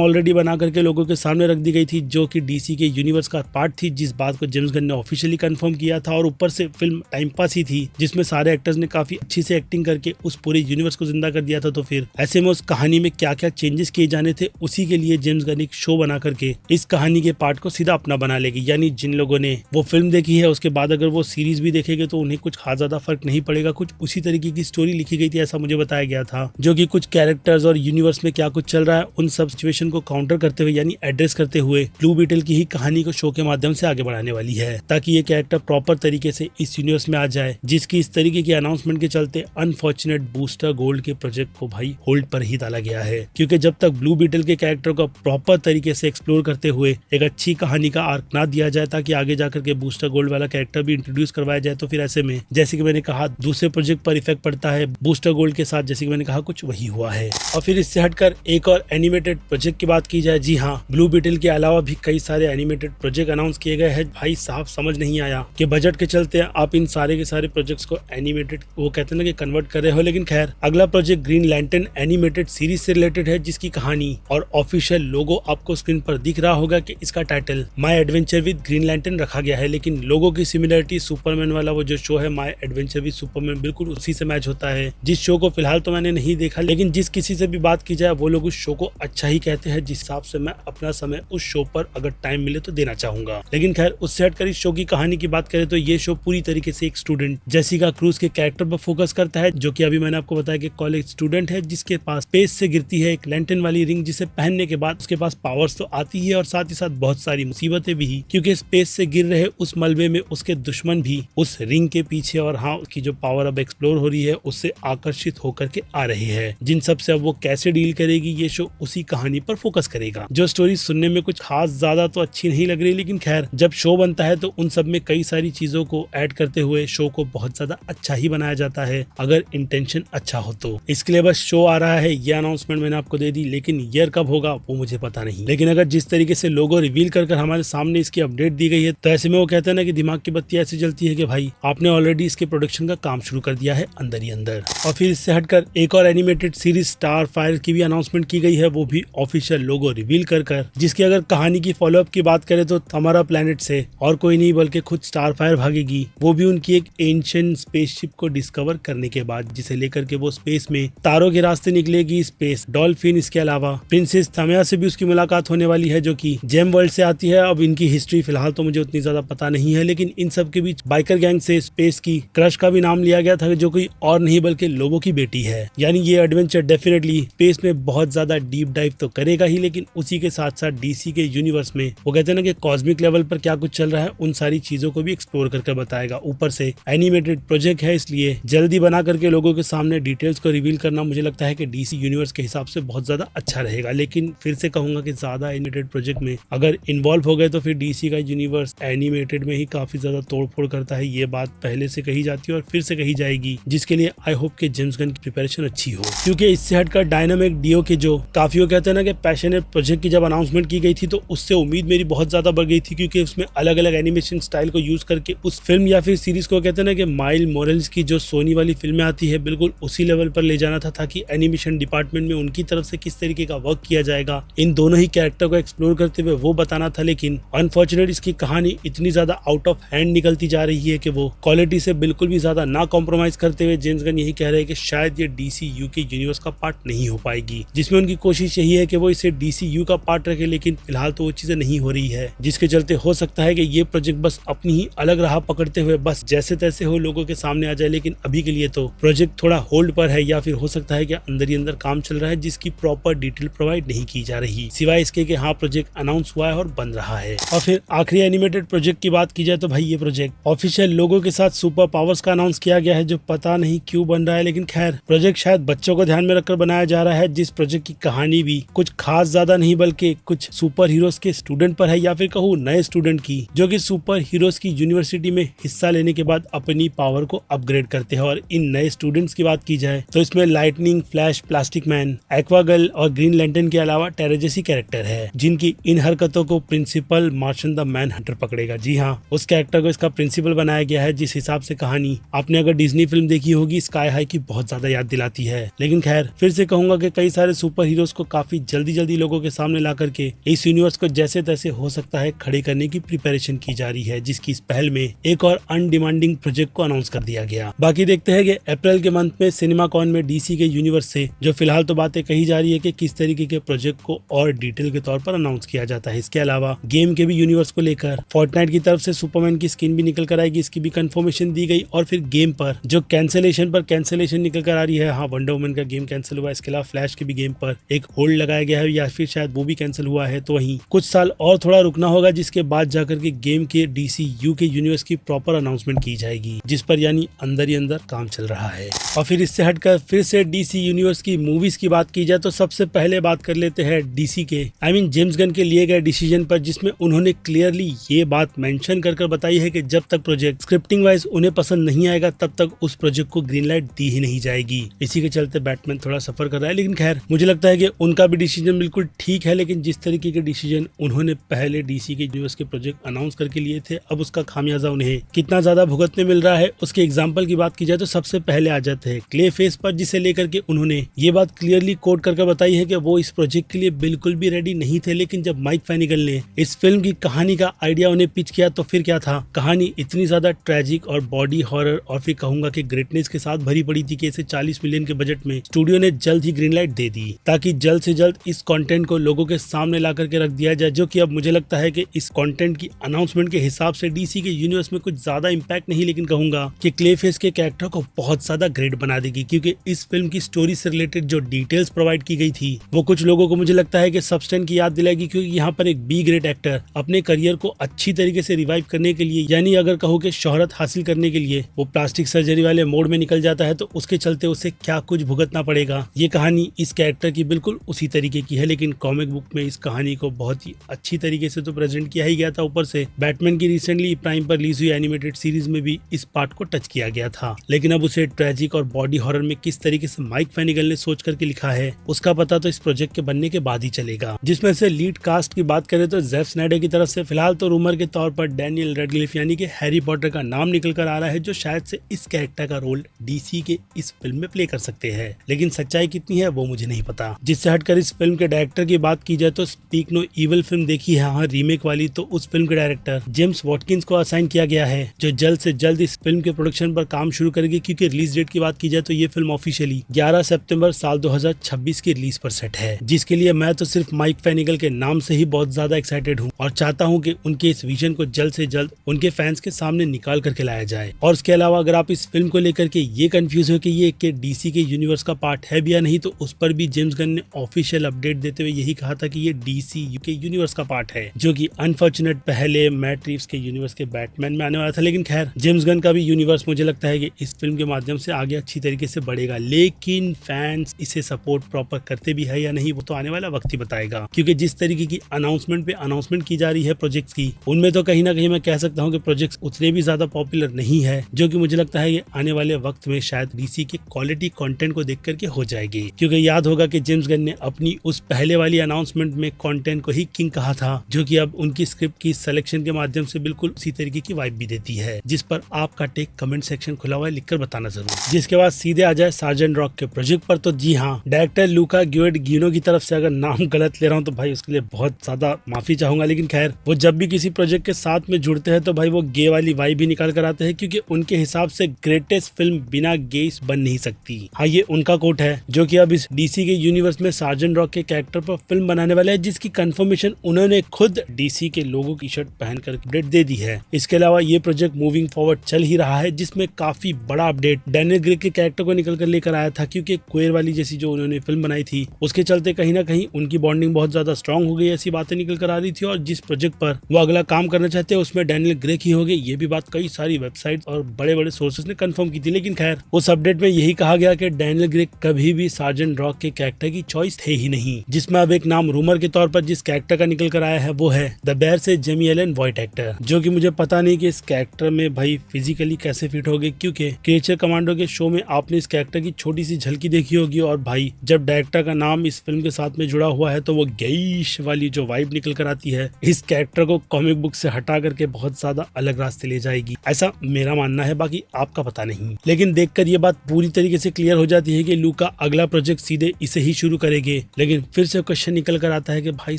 ऑलरेडी बना करके लोगों के सामने रख दी गई थी जो कि डीसी के यूनिवर्स का पार्ट थी, जिस बात को जेम्स गन ने ऑफिशियली कंफर्म किया था। और ऊपर से फिल्म टाइम पास ही थी जिसमें सारे एक्टर्स ने काफी अच्छी से एक्टिंग करके उस पूरे यूनिवर्स को जिंदा कर दिया था। तो फिर ऐसे में उस कहानी में क्या क्या चेंजेस किए जाने थे उसी के लिए जेम्स गन एक शो बना करके इस कहानी के पार्ट को सीधा अपना बना लेगी। यानी जिन लोगों ने वो फिल्म देखी है उसके बाद अगर वो सीरीज भी देखेंगे तो उन्हें कुछ खास ज्यादा फर्क नहीं पड़ेगा, कुछ उसी तरीके की स्टोरी लिखी गई थी ऐसा मुझे बताया गया था, जो कि कुछ कैरेक्टर्स और यूनिवर्स में क्या कुछ चल रहा है उन सब सिचुएशन को काउंटर करते हुए यानी एड्रेस करते हुए ब्लू बीटल की ही कहानी को शो के माध्यम से आगे बढ़ाने वाली है, ताकि ये कैरेक्टर प्रॉपर तरीके से इस यूनिवर्स में आ जाए, जिसकी इस तरीके की अनाउंसमेंट के चलते अनफॉर्चुनेट बूस्टर गोल्ड के प्रोजेक्ट को भाई होल्ड पर ही डाला गया है। क्योंकि जब तक ब्लू बीटल के कैरेक्टर को प्रॉपर तरीके से एक्सप्लोर करते हुए एक अच्छी कहानी का आर्क ना दिया जाए ताकि आगे जाकर के बूस्टर गोल्ड वाला कैरेक्टर भी इंट्रोड्यूस करवाया जाए, तो फिर ऐसे में जैसे कि मैंने कहा दूसरे प्रोजेक्ट पर इफेक्ट पड़ता है बूस्टर गोल्ड के साथ, जैसे कि मैंने कहा कुछ वही हुआ है। और फिर इससे हटकर एक और एनिमेटेड प्रोजेक्ट की बात की जाए, जी हाँ ब्लू बीटल के अलावा भी कई सारे एनिमेटेड प्रोजेक्ट अनाउंस किए गए हैं। भाई साहब समझ नहीं आया कि बजट के चलते आप इन सारे के सारे प्रोजेक्ट्स को एनिमेटेड वो कहते हैं ना कि कन्वर्ट कर रहे हो। लेकिन खैर अगला project green lantern animated series से रिलेटेड है, जिसकी कहानी और ऑफिशियल लोगो आपको स्क्रीन पर दिख रहा होगा कि इसका title my adventure with green lantern रखा गया है। लेकिन लोगों की सिमिलरिटी सुपरमैन वाला वो जो शो है माय एडवेंचर विद सुपरमैन बिल्कुल उसी से मैच होता है, जिस शो को फिलहाल तो मैंने नहीं देखा, लेकिन जिस किसी से भी बात की जाए वो लोग उस शो को अच्छा ही कहते हैं, जिस हिसाब से मैं अपना समय उस शो पर अगर टाइम मिले तो देना चाहूंगा। लेकिन खैर उससे हटकर इस शो की कहानी की बात करें तो ये शो पूरी तरीके से एक स्टूडेंट जेसिका क्रूज के कैरेक्टर पर फोकस करता है, जो कि अभी मैंने आपको बताया कि कॉलेज स्टूडेंट है जिसके पास स्पेस से गिरती है एक लैंटर्न वाली रिंग, जिसे पहनने के बाद उसके पास पावर्स तो आती है और साथ ही साथ बहुत सारी मुसीबतें भी, क्योंकि स्पेस से गिर रहे उस मलबे में उसके दुश्मन भी उस रिंग के पीछे और हाँ उसकी जो पावर अब एक्सप्लोर हो रही है उससे आकर्षित होकर के आ रही है, जिन सब से अब वो कैसे डील करेगी ये शो उसी कहानी पर फोकस करेगा। जो स्टोरी सुनने में कुछ खास ज्यादा तो अच्छी नहीं लग रही, लेकिन खैर जब शो बनता है तो उन सब में कई सारी चीजों को ऐड करते हुए शो को बहुत ज्यादा अच्छा ही बनाया जाता है अगर इंटेंशन अच्छा हो तो। इसके लिए बस शो आ रहा है, ये अनाउंसमेंट मैंने आपको दे दी, लेकिन ईयर कब होगा वो मुझे पता नहीं। लेकिन अगर जिस तरीके से लोगो रिवील कर हमारे सामने इसकी अपडेट दी गई है तो ऐसे में वो कहते हैं ना कि दिमाग की बत्ती ऐसी जलती है कि भाई आपने ऑलरेडी इसके प्रोडक्शन का काम शुरू कर दिया है अंदर ही अंदर। और फिर इससे हटकर एक और एनिमेटेड सीरीज स्टार फायर की भी अनाउंसमेंट की गई है, वो भी ऑफिशियल लोगो रिवील कर जिसकी अगर कहानी की फॉलोअप की बात करें तो हमारा प्लेनेट से और कोई नहीं बल्कि खुद स्टार फायर भागेगी, वो भी उनकी एक एंशिएंट स्पेसशिप को डिस्कवर करने के बाद, जिसे लेकर के वो स्पेस में तारों के रास्ते निकलेगी। स्पेस डॉल्फिन इसके अलावा प्रिंसेस तमिया से भी उसकी मुलाकात होने वाली है जो कि जेम वर्ल्ड से आती है। अब इनकी हिस्ट्री फिलहाल तो मुझे उतनी ज्यादा पता नहीं है, लेकिन इन सब के बीच बाइकर गैंग से स्पेस की क्रश का भी नाम लिया गया था जो कोई और नहीं बल्कि लोबो की बेटी है। यानी ये एडवेंचर डेफिनेटली स्पेस में बहुत ज्यादा डीप डाइव तो करेगा ही, लेकिन उसी के साथ साथ डीसी के यूनिवर्स में वो कहते हैं ना कि कॉस्मिक लेवल पर क्या कुछ चल रहा है उन सारी चीजों को भी एक्सप्लोर करके बताएगा। ऊपर से एनिमेटेड प्रोजेक्ट है इसलिए जल्दी बना करके लोगों के सामने डिटेल्स को रिवील करना मुझे लगता है कि डीसी यूनिवर्स के हिसाब से बहुत ज्यादा अच्छा रहेगा। लेकिन फिर से कहूंगा कि ज्यादा एनिमेटेड प्रोजेक्ट में अगर इन्वॉल्व हो गए तो फिर डीसी का यूनिवर्स एनिमेटेड में ही काफी ज्यादा तोड़फोड़ करता है, ये बात पहले से कही जाती है और फिर से कही जाएगी, जिसके लिए आई होप कि जेम्स गन की प्रिपरेशन अच्छी हो। क्योंकि इससे हटकर डायनामिक डीओ के जो काफी वो कहते हैं ना कि पैशनेट प्रोजेक्ट की जब अनाउंसमेंट की गई थी तो उससे उम्मीद मेरी बहुत ज्यादा बढ़ गई थी, क्योंकि उसमें अलग अलग एनिमेशन स्टाइल को यूज करके उस फिल्म या फिर सीरीज को कहते हैं ना कि माइल मोरेल्स की जो सोनी वाली फिल्में आती है बिल्कुल उसी लेवल पर ले जाना था, ताकि एनिमेशन डिपार्टमेंट में उनकी तरफ से किस तरीके का वर्क किया जाएगा इन दोनों ही कैरेक्टर को एक्सप्लोर करते हुए वो बताना था। लेकिन अनफॉर्चुनेट इसकी कहानी इतनी ज्यादा आउट ऑफ हैंड निकलती जा रही है कि वो क्वालिटी से बिल्कुल भी ज्यादा ना कॉम्प्रोमाइज करते हुए जेम्स गन यही कह रहे हैं कि शायद ये डीसी यू के यूनिवर्स का पार्ट नहीं हो पाएगी, जिसमें उनकी कोशिश यही है कि वो इसे DCU का पार्ट रखे, लेकिन फिलहाल तो वो चीजें नहीं हो रही है, जिसके चलते हो सकता है कि ये प्रोजेक्ट बस अपनी ही अलग राह पकड़ते हुए बस जैसे तैसे हो लोगों के सामने आ जाए। लेकिन अभी के लिए तो प्रोजेक्ट थोड़ा होल्ड पर है, या फिर हो सकता है कि अंदर ही अंदर काम चल रहा है जिसकी प्रॉपर डिटेल प्रोवाइड नहीं की जा रही, सिवाय इसके कि हाँ प्रोजेक्ट अनाउंस हुआ है और बन रहा है। और फिर आखिरी एनिमेटेड प्रोजेक्ट की बात की जाए तो भाई ये प्रोजेक्ट ऑफिशियल लोगों के साथ सुपर पावर्स का अनाउंस किया गया है, जो पता नहीं क्यों बन रहा है, लेकिन खैर प्रोजेक्ट शायद बच्चों को ध्यान में रखकर बनाया जा रहा है, जिस प्रोजेक्ट की कहानी भी कुछ खास ज्यादा नहीं बल्कि कुछ सुपर हीरोज के स्टूडेंट पर है, या फिर कहूँ नए स्टूडेंट की, जो कि सुपर हीरोज की यूनिवर्सिटी में हिस्सा लेने के बाद अपनी पावर को अपग्रेड करते हैं। और इन नए स्टूडेंट्स की बात की जाए तो इसमें लाइटनिंग, फ्लैश, प्लास्टिक मैन, एक्वागर्ल और ग्रीन लैंटर्न के अलावा टेरा जैसी कैरेक्टर है, जिनकी इन हरकतों को प्रिंसिपल मार्शन द मैन हंटर पकड़ेगा। जी हाँ, उस कैरेक्टर को इसका प्रिंसिपल बनाया गया है, जिस हिसाब से कहानी आपने अगर डिज्नी फिल्म देखी होगी स्काई हाई की बहुत ज्यादा याद दिलाती है। लेकिन खैर फिर से कहूंगा कि कई सारे सुपर हीरोज को काफी जल्दी लोगों के सामने ला करके इस यूनिवर्स को जैसे तैसे हो सकता है खड़े करने की प्रिपरेशन की जा रही है, जिसकी इस पहल में एक और अनडिमांडिंग प्रोजेक्ट को अनाउंस कर दिया गया। बाकी देखते हैं कि अप्रैल के मंथ में सिनेमाकॉन में DC के यूनिवर्स से जो फिलहाल तो बातें कही जा रही है कि किस तरीके के प्रोजेक्ट को और डिटेल के तौर पर अनाउंस किया जाता है। इसके अलावा गेम के भी यूनिवर्स को लेकर फोर्टनाइट की तरफ से सुपरमैन की स्किन भी निकल कर आएगी, इसकी भी कंफर्मेशन दी गई। और फिर गेम पर जो कैंसिलेशन निकल कर आ रही है, हाँ वंडर वुमन का गेम कैंसिल हुआ, इसके अलावा फ्लैश के भी गेम पर एक होल्ड लगाया गया है, या फिर शायद वो भी कैंसिल हुआ है। तो वहीं कुछ साल और थोड़ा रुकना होगा, जिसके बाद जाकर के गेम के DCU के यूनिवर्स की प्रॉपर अनाउंसमेंट की जाएगी, जिस पर यानी अंदर ही अंदर काम चल रहा है। और फिर इससे हटकर फिर से DC यूनिवर्स की मूवीज की बात की जाए तो सबसे पहले बात कर लेते हैं DC के जेम्स गन के लिए गए डिसीजन पर, जिसमें उन्होंने क्लियरली ये बात मेंशन कर बताई है कि जब तक प्रोजेक्ट स्क्रिप्टिंग वाइज उन्हें पसंद नहीं आएगा तब तक उस प्रोजेक्ट को ग्रीन लाइट दी ही नहीं जाएगी। इसी के चलते बैटमैन थोड़ा सफर कर रहा है, लेकिन खैर मुझे लगता है कि उनका भी डिसीजन बिल्कुल ठीक है। लेकिन जिस तरीके के डिसीजन उन्होंने पहले DC के यूनिवर्स के प्रोजेक्ट अनाउंस करके लिए थे, अब उसका खामियाजा उन्हें कितना ज्यादा भुगतने मिल रहा है, उसके एग्जाम्पल की बात की जाए तो सबसे पहले आ जाते हैं क्ले फेस पर, जिसे लेकर के उन्होंने ये बात क्लियरली कोट करके बताई है कि वो इस प्रोजेक्ट के लिए बिल्कुल भी रेडी नहीं थे। लेकिन जब माइक फेनिगल ने इस फिल्म की कहानी का आइडिया उन्हें पिच किया तो फिर क्या था, कहानी इतनी ज्यादा ट्रेजिक और बॉडी हॉरर और फिर कहूंगा कि ग्रेटनेस के साथ भरी पड़ी थी कि इसे 40 मिलियन के बजट में स्टूडियो ने जल्द ही ग्रीन लाइट दे दी, ताकि जल्द से जल्द इस कंटेंट को लोगों के सामने ला करके रख दिया जाए। जो कि अब मुझे लगता है कि इस कंटेंट की अनाउंसमेंट के हिसाब से DC के यूनिवर्स में कुछ ज्यादा इंपैक्ट नहीं, लेकिन कहूंगा कि क्ले फेस के कैरेक्टर को बहुत ज्यादा ग्रेट बना देगी, क्योंकि इस फिल्म की स्टोरी से रिलेटेड जो डिटेल्स प्रोवाइड की गई थी वो कुछ लोगों को मुझे लगता है कि सबस्टेंस की याद दिलाएगी, क्योंकि यहाँ पर एक बी ग्रेड एक्टर अपने करियर को अच्छी तरीके से रिवाइव करने के लिए, यानी अगर कहो कि शोहरत हासिल करने के लिए वो प्लास्टिक सर्जरी वाले मोड में निकल जाता है, तो उसके चलते उसे क्या कुछ भुगतना पड़ेगा। ये कहानी इस कैरेक्टर की बिल्कुल उसी तरीके की है, लेकिन कॉमिक बुक में इस कहानी को बहुत ही अच्छी तरीके से तो प्रेजेंट किया ही गया था। ऊपर से बैटमैन की रिसेंटली प्राइम पर रिलीज हुई एनिमेटेड सीरीज में भी इस पार्ट को टच किया गया था, लेकिन अब उसे ट्रेजिक और बॉडी हॉरर में किस तरीके से माइक फेनिगल ने सोच करके लिखा है उसका पता तो इस प्रोजेक्ट के बनने के बाद ही चलेगा। जिसमें से लीड कास्ट की बात करें तो जेफ स्नाइडर की तरफ से फिलहाल तो रूमर के तौर पर डैनियल रेडक्लिफ यानी कि हैरी पॉटर का नाम निकल कर आ रहा है, जो शायद से इस कैरेक्टर का रोल DC के इस फिल्म में प्ले कर सकते हैं, लेकिन सच्चाई कितनी है वो मुझे नहीं पता। जिससे हटकर इस फिल्म के डायरेक्टर की बात की जाए तो स्पीक नो इविल फिल्म देखी है, हाँ रीमेक वाली, तो उस फिल्म के डायरेक्टर जेम्स वॉटकिंस को असाइन किया गया है, जो जल्द से जल्द इस फिल्म के प्रोडक्शन पर काम शुरू करेगी। क्योंकि रिलीज डेट की बात की जाए तो ये फिल्म ऑफिशियली 11 सितंबर साल 2026 की रिलीज पर सेट है, जिसके लिए मैं तो सिर्फ माइक फेनिगल के नाम से ही बहुत ज्यादा एक्साइटेड हूँ और चाहता हूँ कि उनके इस विजन को जल्द से जल्द उनके फैंस के सामने निकाल करके लाया जाए। और उसके अलावा अगर आप इस फिल्म को लेकर के ये कंफ्यूज हो कि ये के DC के यूनिवर्स का पार्ट है भी या नहीं, तो उस पर भी जेम्स गन ने ऑफिशियल अपडेट देते हुए यही कहा था कि ये DC के यूनिवर्स का पार्ट है, जो कि अनफॉर्चुनेट पहले मैट रिव्स के यूनिवर्स के बैटमैन में आने वाला था। लेकिन खैर जेम्स गन का भी यूनिवर्स मुझे लगता है कि इस फिल्म के माध्यम से आगे अच्छी तरीके से बढ़ेगा, लेकिन फैंस इसे सपोर्ट प्रॉपर करते भी है या नहीं वो तो आने वाला वक्त ही बताएगा। क्योंकि जिस तरीके की अनाउंसमेंट पे अनाउंसमेंट की जा रही है प्रोजेक्ट्स की, उनमें तो कहीं ना कहीं मैं कह सकता हूँ कि प्रोजेक्ट्स उतने भी ज्यादा पॉपुलर नहीं है, जो कि मुझे लगता है ये आने वाले वक्त में शायद DC के क्वालिटी कंटेंट को देख करके हो जाएगी। क्योंकि याद होगा कि जेम्स गन ने अपनी उस पहले वाली अनाउंसमेंट में कंटेंट को ही किंग कहा था, जो कि अब उनकी स्क्रिप्ट की सिलेक्शन के माध्यम से बिल्कुल उसी तरीके की वाइब भी देती है, जिस पर आपका टेक कमेंट सेक्शन खुला हुआ है, लिखकर बताना जरूर। जिसके बाद सीधे आ जाए सार्जेंट रॉक के प्रोजेक्ट पर, तो जी हाँ, डायरेक्टर लूका गुएडाग्निनो की तरफ से अगर नाम गलत ले रहा हूँ तो भाई उसके लिए बहुत ज्यादा माफी चाहूंगा, लेकिन खैर वो जब भी किसी प्रोजेक्ट के साथ में जुड़ते हैं तो भाई वो गे वाली वाइब भी निकाल कर आते हैं, क्योंकि उनके हिसाब से ग्रेटेस्ट फिल्म बिना गेस बन नहीं सकती। हाँ, ये उनका कोट है जो कि अब इस डीसी के यूनिवर्स में सार्जेंट रॉक के कैरेक्टर पर फिल्म बनाने वाला है, जिसकी कंफर्मेशन उन्होंने खुद डीसी के लोगो की शर्ट पहनकर अपडेट दे दी है। इसके अलावा ये प्रोजेक्ट मूविंग फॉरवर्ड चल ही रहा है, जिसमें काफी बड़ा अपडेट डैनियल ग्रेग के कैरेक्टर को निकल कर लेकर आया था, क्योंकि क्वेयर वाली जैसी जो उन्होंने फिल्म बनाई थी उसके चलते कहीं ना कहीं उनकी बॉन्डिंग बहुत ज्यादा स्ट्रांग हो गई, ऐसी बातें निकल कर आ रही थी। और जिस प्रोजेक्ट पर वो अगला काम करना चाहते हैं उसमें डैनियल ग्रेग ही हो गए, ये भी बात कई सारी वेबसाइट और बड़े बड़े सोर्सेज ने कंफर्म की थी। लेकिन खैर उस अपडेट में यही कहा गया कि डैनियल ग्रेग कभी भी सार्जेंट रॉक के कैरेक्टर की चॉइस थे ही नहीं, जिसमें अब एक नाम रूमर के तौर पर जिस कैरेक्टर का निकल कर आया है वो है द बेयर से जेमी एलन वॉइट एक्टर, जो कि मुझे पता नहीं कि इस कैरेक्टर में भाई फिजिकली कैसे फिट हो गए, क्योंकि क्रिएचर कमांडो के शो में आपने इस कैरेक्टर की छोटी सी झलकी देखी होगी। और भाई जब डायरेक्टर का नाम इस फिल्म के साथ में जुड़ा हुआ है तो वो गेइश वाली जो वाइब निकल कर आती है इस कैरेक्टर को कॉमिक बुक से हटा करके बहुत ज्यादा अलग रास्ते ले जाएगी, ऐसा मेरा मानना है, बाकी आपका पता नहीं। लेकिन देखकर ये बात पूरी तरीके से क्लियर हो जाती है कि लूका अगला प्रोजेक्ट सीधे इसे ही शुरू करेंगे। लेकिन फिर से क्वेश्चन निकल कर आता है कि भाई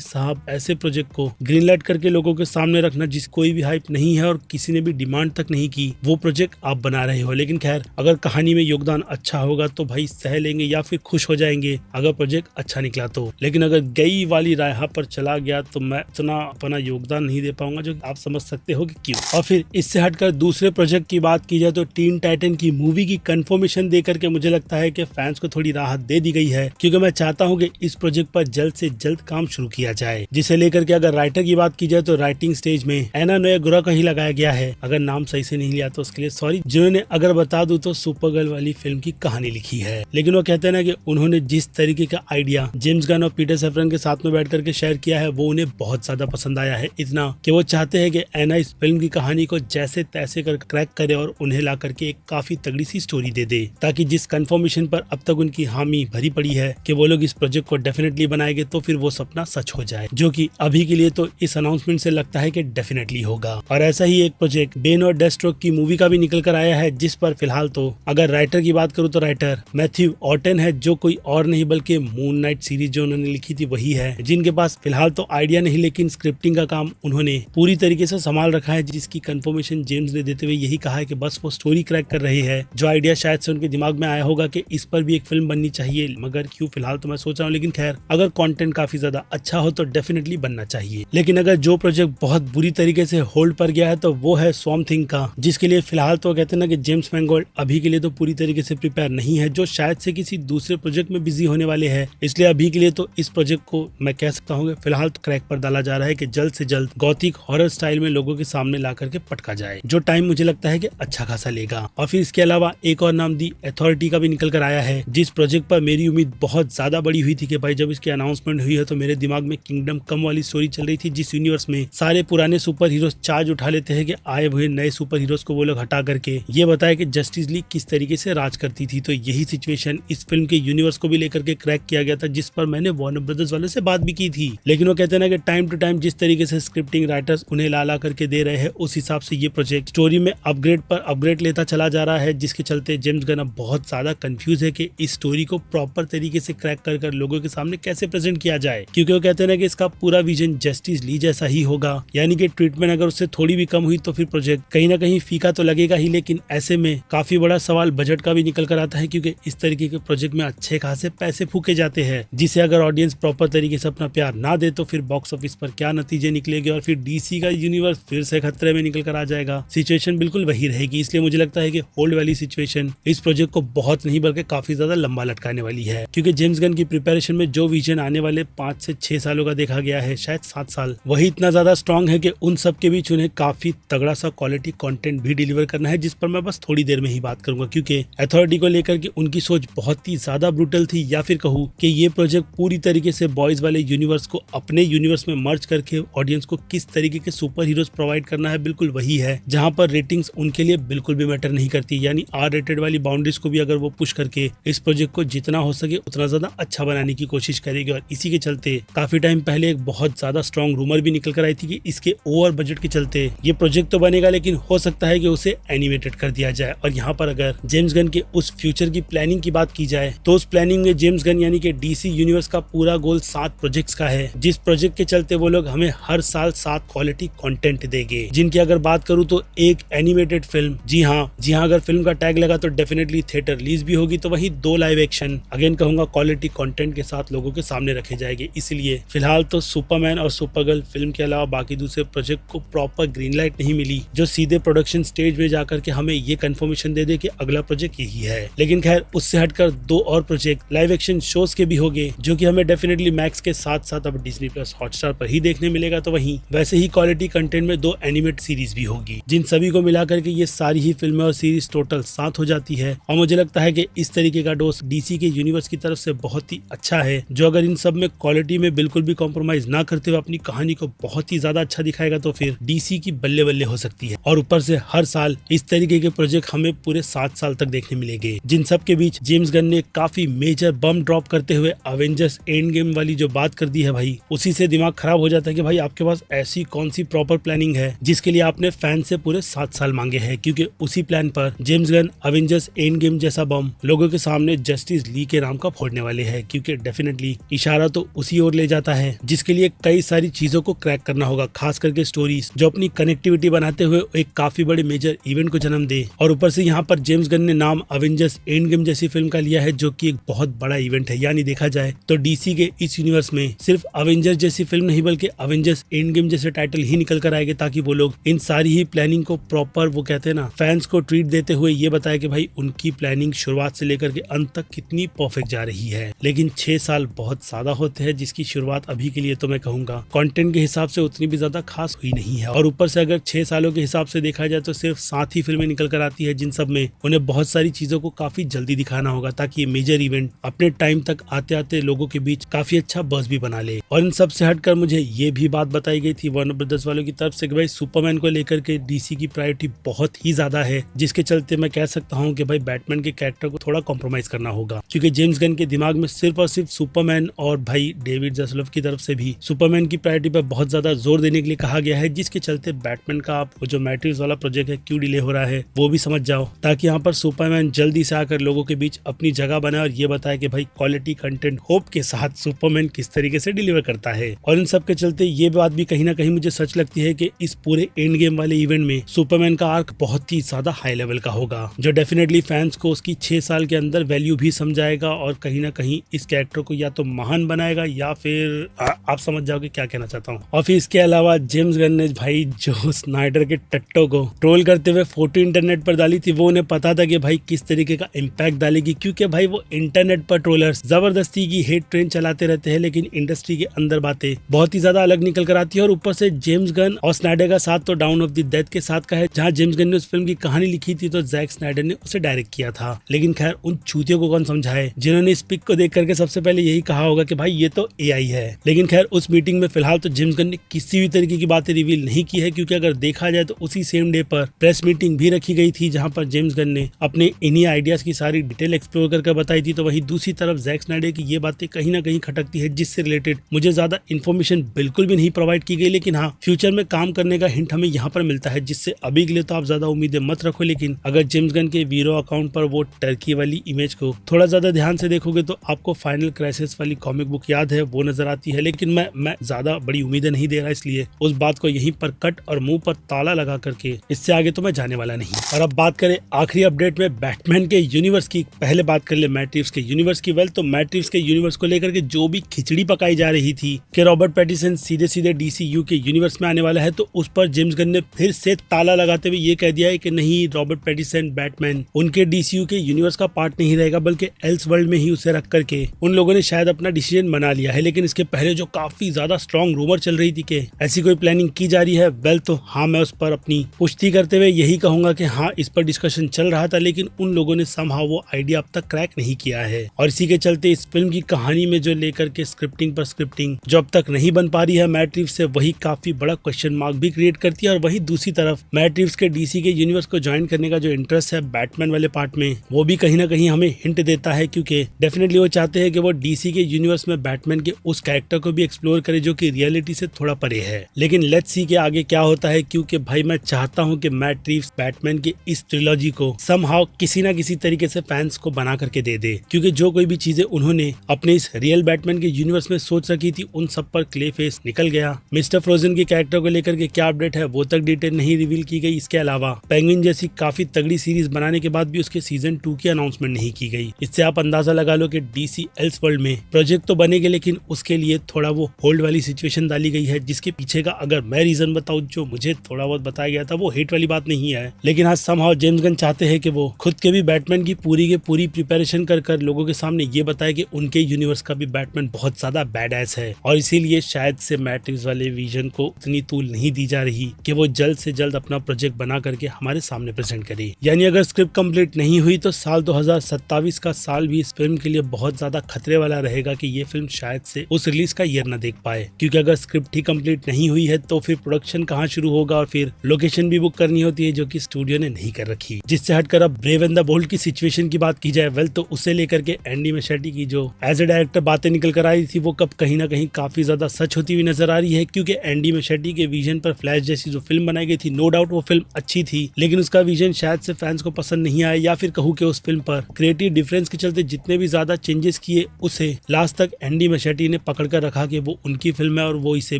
साहब ऐसे प्रोजेक्ट को ग्रीन लाइट करके लोगों के सामने रखना जिस कोई भी हाइप नहीं है और किसी ने भी डिमांड तक नहीं की, वो प्रोजेक्ट आप बना रहे हो। लेकिन खैर अगर कहानी में योगदान अच्छा होगा तो भाई सह लेंगे या फिर खुश हो जाएंगे अगर प्रोजेक्ट अच्छा निकला तो। लेकिन अगर गई वाली राह पर चला गया तो मैं इतना अपना योगदान नहीं दे पाऊंगा, जो आप समझ सकते हो कि क्यों। और फिर इससे हटकर दूसरे प्रोजेक्ट की बात की जाए तो टीन टाइटन की मूवी की कंफर्मेशन देकर के मुझे लगता है कि फैंस को थोड़ी राहत दे दी गई है, क्योंकि मैं चाहता हूं कि इस प्रोजेक्ट पर जल्द से जल्द काम शुरू किया जाए। जिसे लेकर के अगर राइटर की बात की जाए तो राइटिंग स्टेज में एना नोएगुरा को ही लगाया गया है, अगर नाम सही से नहीं लिया तो उसके लिए सॉरी, जिन्होंने अगर बता दूं तो सुपरगर्ल वाली फिल्म की कहानी लिखी है। लेकिन वो कहते हैं ना कि उन्होंने जिस तरीके का आइडिया जेम्स गन और पीटर सैफरन के साथ में बैठ करके शेयर किया है वो उन्हें बहुत ज्यादा पसंद आया है, इतना कि वो चाहते हैं कि एना इस फिल्म की कहानी को जैसे तैसे कर क्रैक करे और उन्हें ला करके एक काफी तगड़ी सी स्टोरी दे दे, ताकि जिस कंफर्मेशन पर अब तक उनकी हामी भरी पड़ी है कि वो लोग इस प्रोजेक्ट को डेफिनेटली बनाएंगे तो फिर वो सपना सच हो जाए, जो कि अभी के लिए तो इस अनाउंसमेंट से लगता है कि डेफिनेटली होगा। और ऐसा ही एक प्रोजेक्ट बेन और डेस्ट्रोक की मूवी का भी निकल कर आया है, जिस पर फिलहाल तो अगर राइटर की बात करूं तो राइटर मैथ्यू ऑर्टन है, जो कोई और नहीं बल्कि मून नाइट सीरीज जो उन्होंने लिखी थी वही है, जिनके पास फिलहाल तो आइडिया नहीं लेकिन स्क्रिप्टिंग का काम उन्होंने पूरी तरीके से संभाल रखा है, जिसकी कंफर्मेशन जेम्स ने देते हुए यही कहा है कि बस वो स्टोरी क्रैक कर रहे हैं। जो आइडिया शायद से उनके दिमाग में आया होगा कि इस पर भी एक फिल्म बननी चाहिए, मगर क्यों फिलहाल तो मैं सोच रहा हूँ। लेकिन खैर अगर कंटेंट काफी ज्यादा अच्छा हो तो डेफिनेटली बनना चाहिए। लेकिन अगर जो प्रोजेक्ट बहुत बुरी तरीके से होल्ड पर गया है तो वो है स्वॉर्म थिंग का, जिसके लिए फिलहाल तो कहते हैं ना कि जेम्स मैंगोल्ड अभी के लिए तो पूरी तरीके से प्रिपेयर नहीं है, जो शायद से किसी दूसरे प्रोजेक्ट में बिजी होने वाले हैं। इसलिए अभी के लिए तो इस प्रोजेक्ट को मैं कह सकता हूँ फिलहाल तो क्रैक पर डाला जा रहा है कि जल्द से जल्द गॉथिक हॉरर स्टाइल में लोगों के सामने ला करके पटका जाए, जो टाइम मुझे लगता है कि अच्छा खासा लेगा। और फिर इसके अलावा एक और नाम दी अथॉरिटी का भी निकल कर आया है, जिस प्रोजेक्ट पर मेरी उम्मीद बहुत ज्यादा बड़ी हुई थी कि भाई जब इसकी अनाउंसमेंट हुई है तो मेरे दिमाग में किंगडम कम वाली स्टोरी चल रही थी, जिस यूनिवर्स में सारे पुराने सुपर हीरोज चार्ज उठा लेते हैं कि आए हुए नए सुपर हीरोज को वो लोग हटा करके ये बताया कि जस्टिस लीग किस तरीके से राज करती थी। तो यही सिचुएशन इस फिल्म के यूनिवर्स को भी लेकर के क्रैक किया गया था, जिस पर मैंने वार्नर ब्रदर्स वाले से बात भी की थी। लेकिन वो कहते हैं ना कि टाइम टू टाइम जिस तरीके से स्क्रिप्टिंग राइटर्स उन्हें ला करके दे रहे हैं, उस हिसाब से ये प्रोजेक्ट स्टोरी में अपग्रेड पर अपग्रेड लेता चला जा रहा है, जिसके चलते जेम्स गन अब बहुत ज्यादा कंफ्यूज है कि इस स्टोरी को प्रॉपर तरीके से क्रैक कर लोगों के सामने कैसे प्रेजेंट किया जाए। क्योंकि वो कहते हैं ना कि इसका पूरा विजन जस्टिस लीग जैसा ही होगा, यानी कि ट्रीटमेंट अगर उससे थोड़ी भी कम हुई तो फिर प्रोजेक्ट कहीं ना कहीं फीका तो लगेगा ही। लेकिन ऐसे में काफी बड़ा सवाल बजट का भी निकल कर आता है, क्योंकि इस तरीके के प्रोजेक्ट में अच्छे खासे पैसे फूके जाते हैं, जिसे अगर ऑडियंस प्रॉपर तरीके से अपना प्यार ना दे तो फिर बॉक्स ऑफिस पर क्या नतीजे निकलेंगे और फिर डीसी का यूनिवर्स फिर से खतरे में निकल कर आ जाएगा। सिचुएशन बिल्कुल वही रहेगी। इसलिए मुझे लगता है कि होल्ड वाली सिचुएशन इस प्रोजेक्ट को बहुत नहीं बल्कि काफी ज्यादा लंबा लटकाने वाली है, क्योंकि जेम्स गन की प्रिपरेशन में जो विजन आने वाले 5 से 6 सालों का देखा गया है, शायद 7 साल, वही इतना ज्यादा स्ट्रॉन्ग है कि उन सब के बीच उन्हें काफी तगड़ा सा क्वालिटी कंटेंट भी डिलीवर करना है, जिस पर मैं बस थोड़ी देर में ही बात करूंगा। क्योंकि अथॉरिटी को लेकर के उनकी सोच बहुत ही ज्यादा ब्रूटल थी, या फिर कहूँ कि ये प्रोजेक्ट पूरी तरीके से बॉयज वाले यूनिवर्स को अपने यूनिवर्स में मर्ज करके ऑडियंस को किस तरीके के सुपर हीरोज प्रोवाइड करना है, बिल्कुल वही है, जहां पर रेटिंग्स उनके लिए बिल्कुल भी मैटर नहीं करती। यानी आर रेटेड वाली बाउंड्रीज को भी अगर वो पुश करके इस प्रोजेक्ट को जितना हो सके उतना ज्यादा अच्छा बनाने की कोशिश करेगी। और इसी के चलते काफी टाइम पहले एक बहुत ज्यादा स्ट्रॉन्ग रूमर भी निकल कर आई थी कि इसके ओवर बजट के चलते ये प्रोजेक्ट तो बनेगा, लेकिन हो सकता है कि उसे एनिमेटेड कर दिया जाए। और यहाँ पर अगर जेम्स गन के उस फ्यूचर की प्लानिंग की बात की जाए तो उस प्लानिंग में जेम्स गन यानी कि डीसी यूनिवर्स का पूरा गोल 7 प्रोजेक्ट्स का है, जिस प्रोजेक्ट के चलते वो लोग हमें हर साल 7 क्वालिटी कंटेंट देंगे, जिनकी अगर बात करूं तो एक एनिमेटेड फिल्म, जी हाँ अगर फिल्म का टैग लगा तो डेफिनेटली थिएटर रिलीज भी होगी, तो वही 2 लाइव डायरेक्शन, अगेन कहूंगा क्वालिटी कंटेंट के साथ लोगों के सामने रखे जाएंगे। इसलिए फिलहाल तो सुपरमैन और सुपरगर्ल फिल्म के अलावा बाकी दूसरे प्रोजेक्ट को प्रॉपर ग्रीन लाइट नहीं मिली जो सीधे प्रोडक्शन स्टेज में जाकर के हमें ये कंफर्मेशन दे दे कि अगला प्रोजेक्ट यही है। लेकिन खैर उससे हटकर 2 और प्रोजेक्ट लाइव एक्शन शोज के भी होंगे जो कि हमें डेफिनेटली मैक्स के साथ साथ अब डिज्नी प्लस हॉटस्टार पर ही देखने मिलेगा। तो वहीं वैसे ही क्वालिटी कंटेंट में 2 एनिमेट सीरीज भी होगी जिन सभी को मिलाकर के ये सारी ही फिल्में और सीरीज टोटल 7 हो जाती है। और मुझे लगता है कि इस तरीके का डोज डीसी के यूनिवर्स की तरफ से बहुत ही अच्छा है जो अगर इन सब में क्वालिटी में बिल्कुल भी कॉम्प्रोमाइज ना करते हुए अपनी कहानी को बहुत ही ज्यादा अच्छा दिखाएगा तो फिर डीसी की बल्ले बल्ले हो सकती है। और ऊपर से हर साल इस तरीके के प्रोजेक्ट हमें पूरे 7 साल तक देखने मिलेंगे जिन सब के बीच जेम्स गन ने काफी मेजर बम ड्रॉप करते हुए अवेंजर्स एंड गेम वाली जो बात कर दी है भाई, उसी से दिमाग खराब हो जाता है कि भाई आपके पास ऐसी कौन सी प्रॉपर प्लानिंग है जिसके लिए आपने फैन से पूरे 7 साल मांगे हैं। क्योंकि उसी प्लान पर James Gunn Avengers end game जैसा बम लोगों के सामने जस्टिस ली के नाम का फोड़ने वाले हैं। क्योंकि डेफिनेटली इशारा तो उसी ओर ले जाता है जिसके लिए कई सारी चीजों को क्रैक करना होगा, खास करके स्टोरीज जो अपनी कनेक्टिविटी बनाते हुए एक काफी बड़े मेजर इवेंट को जन्म दे। और ऊपर से यहाँ पर जेम्स गन ने नाम अवेंजर्स एंड गेम जैसी फिल्म का लिया है जो कि एक बहुत बड़ा इवेंट है। यानी देखा जाए तो डीसी के इस यूनिवर्स में सिर्फ अवेंजर्स जैसी फिल्म नहीं बल्कि अवेंजर्स एंड गेम जैसे टाइटल ही निकल कर आएंगे ताकि वो लोग इन सारी ही प्लानिंग को प्रॉपर वो कहते हैं ना फैंस को ट्रीट देते हुए ये बताए कि भाई उनकी प्लानिंग शुरुआत से लेकर के अंत तक कितनी परफेक्ट जा रही है। लेकिन 6 साल बहुत ज्यादा होते हैं जिसकी शुरुआत अभी के लिए तो मैं कहूंगा कंटेंट के हिसाब से उतनी भी ज्यादा खास हुई नहीं है। और ऊपर से अगर 6 सालों के हिसाब से देखा जाए तो सिर्फ 7 ही फिल्में निकल कर आती है जिन सब में उन्हें बहुत सारी चीजों को काफी जल्दी दिखाना होगा ताकि ये मेजर इवेंट अपने टाइम तक आते आते लोगों के बीच काफी अच्छा बज़ भी बना ले। और इन सब से हटकर मुझे ये भी बात बताई गई थी वार्नर ब्रदर्स वालों की तरफ से कि भाई सुपरमैन को लेकर के डीसी की प्रायोरिटी बहुत ही ज्यादा है जिसके चलते मैं कह सकता हूँ कि भाई बैटमैन के कैरेक्टर को थोड़ा कॉम्प्रोमाइज करना होगा। क्योंकि जेम्स गन के दिमाग में सिर्फ और सिर्फ सुपरमैन और भाई डेविड ज़ास्लोव की तरफ से भी सुपरमैन की प्रायोरिटी पर बहुत ज्यादा जोर देने के लिए कहा गया है जिसके चलते बैटमैन का आप जो मैट्रिक्स वाला प्रोजेक्ट है क्यों डिले हो रहा है वो भी समझ जाओ ताकि यहाँ पर सुपरमैन जल्दी से आकर लोगों के बीच अपनी जगह बनाए और ये बताए कि भाई क्वालिटी कंटेंट होप के साथ सुपरमैन किस तरीके से डिलीवर करता है। और इन सब के चलते ये बात भी कहीं ना कहीं मुझे सच लगती है कि इस पूरे एंड गेम वाले इवेंट में सुपरमैन का आर्क बहुत ही ज्यादा हाई लेवल का होगा जो डेफिनेटली फैंस को उसकी 6 साल के अंदर वैल्यू भी समझाएगा और कहीं ना कहीं इस कैरेक्टर को या तो महान बनाएगा या फिर आप समझ जाओगे क्या कहना चाहता हूँ। और फिर इसके अलावा जेम्स गन ने भाई जो स्नाइडर के टट्टो को ट्रोल करते हुए फोटो इंटरनेट पर डाली थी वो उन्हें पता था कि भाई किस तरीके का इम्पैक्ट डालेगी। क्योंकि भाई वो इंटरनेट पर ट्रोलर्स जबरदस्ती की हेट ट्रेन चलाते रहते हैं लेकिन इंडस्ट्री के अंदर बातें बहुत ही ज्यादा अलग निकल कर आती है। और ऊपर से जेम्स गन और स्नाइडर का साथ तो डाउन ऑफ द डेथ के साथ का है जहाँ जेम्स गन ने उस फिल्म की कहानी लिखी थी तो जैक स्नाइडर ने उसे डायरेक्ट किया था। लेकिन खैर उन चूतियों को कौन समझाए जिन्होंने इस पिक को देख करके सबसे पहले यही कहा होगा कि भाई ये तो एआई है। लेकिन खैर उस मीटिंग में फिलहाल तो जेम्स गन ने किसी भी तरीके की बातें रिवील नहीं की है क्योंकि अगर देखा जाए तो उसी सेम डे पर प्रेस मीटिंग भी रखी गई थी जहां पर जेम्स गन ने अपने इन्हीं आइडियाज की सारी डिटेल एक्सप्लोर करके बताई थी। तो वहीं दूसरी तरफ जैक स्नाइडर की ये बातें कहीं ना कहीं खटकती है जिससे रिलेटेड मुझे ज्यादा इन्फॉर्मेशन बिल्कुल भी नहीं प्रोवाइड की गई। लेकिन हाँ फ्यूचर में काम करने का हिंट हमें यहाँ पर मिलता है जिससे अभी के लिए तो आप ज्यादा उम्मीदें मत रखो। लेकिन अगर जेम्स गन के वीरो अकाउंट पर वो टर्की वाली इमेज को थोड़ा ज्यादा ध्यान से देखोगे तो आपको फाइनल क्राइसिस वाली कॉमिक बुक याद है वो नजर आती है। लेकिन मैं ज्यादा बड़ी उम्मीदें नहीं दे रहा इसलिए उस बात को यहीं पर कट और मुंह पर ताला लगा करके इससे आगे तो मैं जाने वाला नहीं। और अब बात करें आखिरी अपडेट में बैटमैन के यूनिवर्स की। पहले बात कर ले मैट रिव्स के यूनिवर्स की। वेल तो मैट रिव्स के यूनिवर्स को लेकर के जो भी खिचड़ी पकाई जा रही थी कि रॉबर्ट पैटिसन सीधे डीसीयू के यूनिवर्स में आने वाला है तो उस पर जेम्स गन ने फिर से ताला लगाते हुए ये कह दिया है कि नहीं रॉबर्ट पैटिसन बैटमैन उनके डीसीयू के यूनिवर्स का पार्ट नहीं रहेगा बल्कि एल्स वर्ल्ड में ही उसे रख करके उन लोगों ने शायद अपना डिसीजन बना लिया है। लेकिन इसके पहले जो काफी ज्यादा स्ट्रॉन्ग रूमर चल रही थी कि ऐसी कोई प्लानिंग की जा रही है वेल तो हाँ मैं उस पर अपनी पुष्टि करते हुए यही कहूंगा कि हाँ इस पर डिस्कशन चल रहा था लेकिन उन लोगों ने समहाउ वो आइडिया अब तक क्रैक नहीं किया है। और इसी के चलते इस फिल्म की कहानी में जो लेकर के स्क्रिप्टिंग पर स्क्रिप्टिंग जो अब तक नहीं बन पा रही है मैट रिव्स से वही काफी बड़ा क्वेश्चन मार्क भी क्रिएट करती है। और वही दूसरी तरफ मैट रिव्स के डीसी के यूनिवर्स को ज्वाइन करने का जो इंटरेस्ट है बैटमैन वाले पार्ट में वो भी कहीं ना कहीं हमें हिंट देता है क्योंकि डेफिनेटली वो चाहते हैं कि वो डीसी के यूनिवर्स में बैटमैन के उस कैरेक्टर को भी एक्सप्लोर करे जो कि रियलिटी से थोड़ा परे है। लेकिन लेट्स सी के आगे क्या होता है क्योंकि भाई मैं चाहता हूं कि मैट रिव्स बैटमैन के इस ट्रिलॉजी को समहाउ किसी ना किसी तरीके से फैंस को बना करके दे दे क्योंकि जो कोई भी चीजें उन्होंने अपने इस रियल बैटमैन के यूनिवर्स में सोच रखी थी उन सब पर क्ले फेस निकल गया। मिस्टर फ्रोजन के कैरेक्टर को लेकर के क्या अपडेट है वो तक डिटेल नहीं रिवील की गई। इसके अलावा पेंगुइन जैसी काफी तगड़ी सीरीज बनाने के बाद भी उसके सीजन 2 की अनाउंसमेंट नहीं की गई। इससे आप अंदाजा लगा लो कि डीसी एल्सवर्ल्ड में प्रोजेक्ट तो बनेगा, लेकिन उसके लिए थोड़ा वो होल्ड वाली सिचुएशन डाली गई है, जिसके पीछे का अगर मैं रीजन बताऊं जो मुझे थोड़ा बहुत बताया गया था, वो हेट वाली बात नहीं है, लेकिन आज समहाउ जेम्स गन चाहते हैं कि वो खुद के भी बैटमैन की पूरी प्रिपरेशन कर लोगों के सामने ये बताए कि उनके यूनिवर्स का भी बैटमैन बहुत ज्यादा बैडएस है, और इसीलिए शायद से मैट रिव्स वाले विजन को उतनी तूल नहीं दी जा रही कि वो जल्द से जल्द अपना प्रोजेक्ट बना करके हमारे सामने प्रेजेंट करे। यानी अगर स्क्रिप्ट कंप्लीट नहीं हुई तो साल 2027 का साल भी इस फिल्म के लिए बहुत ज्यादा खतरे वाला रहेगा कि ये फिल्म शायद से उस रिलीज का ईयर न देख पाए, क्योंकि अगर स्क्रिप्ट ही कंप्लीट नहीं हुई है तो फिर प्रोडक्शन कहाँ शुरू होगा, और फिर लोकेशन भी बुक करनी होती है जो कि स्टूडियो ने नहीं कर रखी। जिससे हटकर अब ब्रेव एंड द बोल्ड की सिचुएशन की बात की जाए, वेल तो उसे लेकर के एंडी मैशेटी की जो एज ए डायरेक्टर बातें निकल कर आई थी, वो कब कहीं ना कहीं काफी ज्यादा सच होती हुई नजर आ रही है, क्योंकि एंडी मैशेटी के विजन पर फ्लैश जैसी जो फिल्म बनाई गई थी, नो डाउट वो फिल्म अच्छी थी, लेकिन उसका विजन शायद से फैंस को पसंद नहीं आया, या फिर कहूँ कि उस फिल्म पर क्रिएटिव डिफरेंस के चलते जितने भी ज्यादा चेंजेस किए उसे लास्ट तक एंडी मैशेटी ने पकड़ कर रखा कि वो उनकी फिल्म है और वो इसे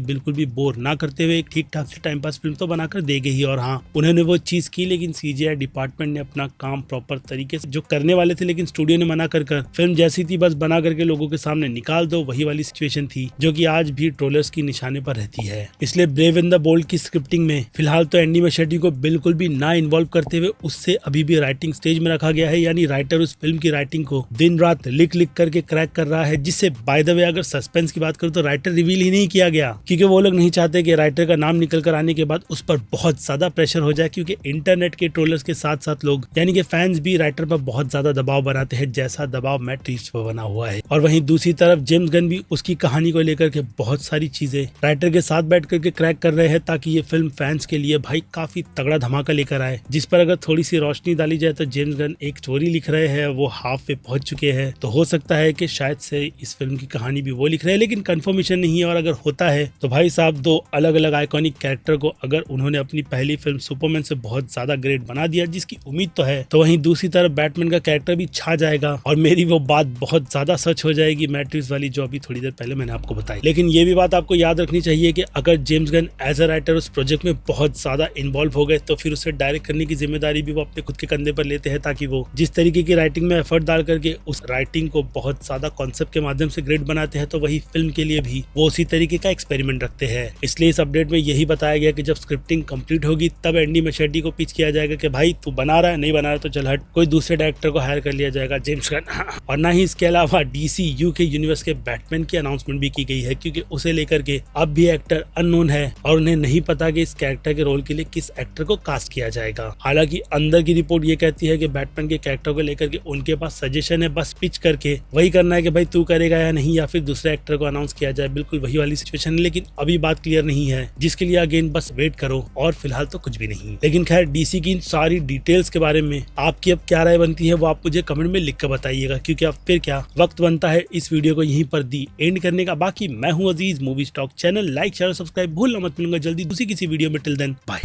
बिल्कुल भी बोर ना करते हुए एक ठीक ठाक से टाइम पास फिल्म तो बनाकर दे गई। और हाँ, उन्होंने वो चीज की, लेकिन सीजीआई डिपार्टमेंट ने अपना काम प्रॉपर तरीके से जो करने वाले थे, लेकिन स्टूडियो ने मना कर फिल्म जैसी थी बस बना करके लोगों के सामने निकाल दो, वही वाली सिचुएशन थी जो कि आज भी ट्रोलर्स की निशाने पर रहती है। इसलिए ब्रेव एंड द बोल्ड की स्क्रिप्टिंग में फिलहाल तो एंडी मैशेटी को बिल्कुल भी ना इन्वॉल्व करते हुए उससे अभी भी राइटिंग स्टेज में रखा गया है, यानी राइटर उस फिल्म की राइटिंग को दिन रात लिख करके क्रैक कर रहा है, जिससे बाय द वे अगर सस्पेंस की बात करूं तो राइटर रिवील ही नहीं किया गया, क्योंकि वो लोग नहीं चाहते कि राइटर का नाम निकल कर आने के बाद उस पर बहुत ज्यादा प्रेशर हो जाए, क्योंकि इंटरनेट के ट्रोलर्स के साथ साथ लोग यानी कि फैंस भी राइटर पर बहुत ज्यादा दबाव बनाते हैं, जैसा दबाव मैट रिव्स पर बना हुआ है। और वहीं दूसरी तरफ जेम्स गन भी उसकी कहानी को लेकर के बहुत सारी चीजें राइटर के साथ बैठ करके क्रैक कर रहे हैं, ताकि ये फिल्म फैंस के लिए भाई काफी तगड़ा धमाका लेकर आए, जिस पर अगर थोड़ी सी रोशनी डाली जाए तो जेम्स गन एक स्टोरी लिख रहे हैं, वो हाफ पे पहुंच चुके हैं, तो हो सकता है कि शायद से इस फिल्म की कहानी भी वो लिख रहे हैं, लेकिन कंफर्मेशन नहीं है। और अगर होता है तो भाई साहब दो अलग अलग आइकॉनिक कैरेक्टर को अगर उन्होंने अपनी पहली फिल्म सुपरमैन से बहुत ज्यादा ग्रेट बना दिया, जिसकी उम्मीद तो है, तो वहीं दूसरी तरफ बैटमैन का कैरेक्टर भी छा जाएगा, और मेरी वो बात बहुत ज्यादा सच हो जाएगी मैट रिव्स वाली, जो अभी थोड़ी देर पहले मैंने आपको बताई। लेकिन ये भी बात आपको याद रखनी चाहिए कि अगर James Gunn as a writer उस प्रोजेक्ट में बहुत ज्यादा इन्वॉल्व हो गए, तो फिर उसे डायरेक्ट करने की जिम्मेदारी भी वो अपने खुद के कंधे पर लेते हैं, ताकि वो जिस तरीके की राइटिंग में एफर्ट डाल करके उस राइटिंग को बहुत ज्यादा कॉन्सेप्ट के माध्यम से ग्रेट बनाते हैं, तो वही फिल्म के लिए भी वो उसी तरीके का एक्सपेरिमेंट रखते हैं। इसलिए इस अपडेट में यही बताया गया कि जब स्क्रिप्टिंग कंप्लीट होगी तब एंडी मैशेटी को पिच किया जाएगा कि भाई तू बना रहा है, नहीं बना रहा तो चल हट, कोई दूसरे डायरेक्टर को हायर कर लिया जाएगा, जेम्स गन। और ना ही इसके अलावा डीसी यूके यूनिवर्स के बैटमैन की अनाउंसमेंट भी की गई है, क्योंकि उसे लेकर के अब भी एक्टर अननोन है और उन्हें नहीं पता कि इस कैरेक्टर के रोल के लिए किस एक्टर को कास्ट किया जाएगा। हालांकि अंदर की रिपोर्ट ये कहती है कि बैटमैन के कैरेक्टर को लेकर के उनके पास सजेशन है, बस पिच करके वही करना है कि भाई तू करेगा या नहीं, या फिर दूसरे एक्टर को अनाउंस किया जाए, बिल्कुल वही वाली सिचुएशन है। लेकिन अभी बात क्लियर नहीं है, जिसके लिए अगेन बस वेट करो, और फिलहाल तो कुछ भी नहीं। लेकिन खैर डीसी की इन सारी डिटेल्स के बारे में आपकी अब क्या राय बनती है, वो आप मुझे कमेंट में लिख कर बताइएगा, क्योंकि अब फिर क्या वक्त बनता है इस वीडियो को यहीं पर दी एंड करने का। बाकी मैं हूँ Aziz, movie stock channel like share subscribe भूलना मत। मिलूंगा जल्दी दूसरी किसी वीडियो में, till then bye.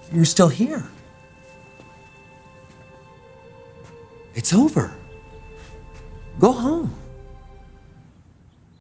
You're still here. It's over. Go home.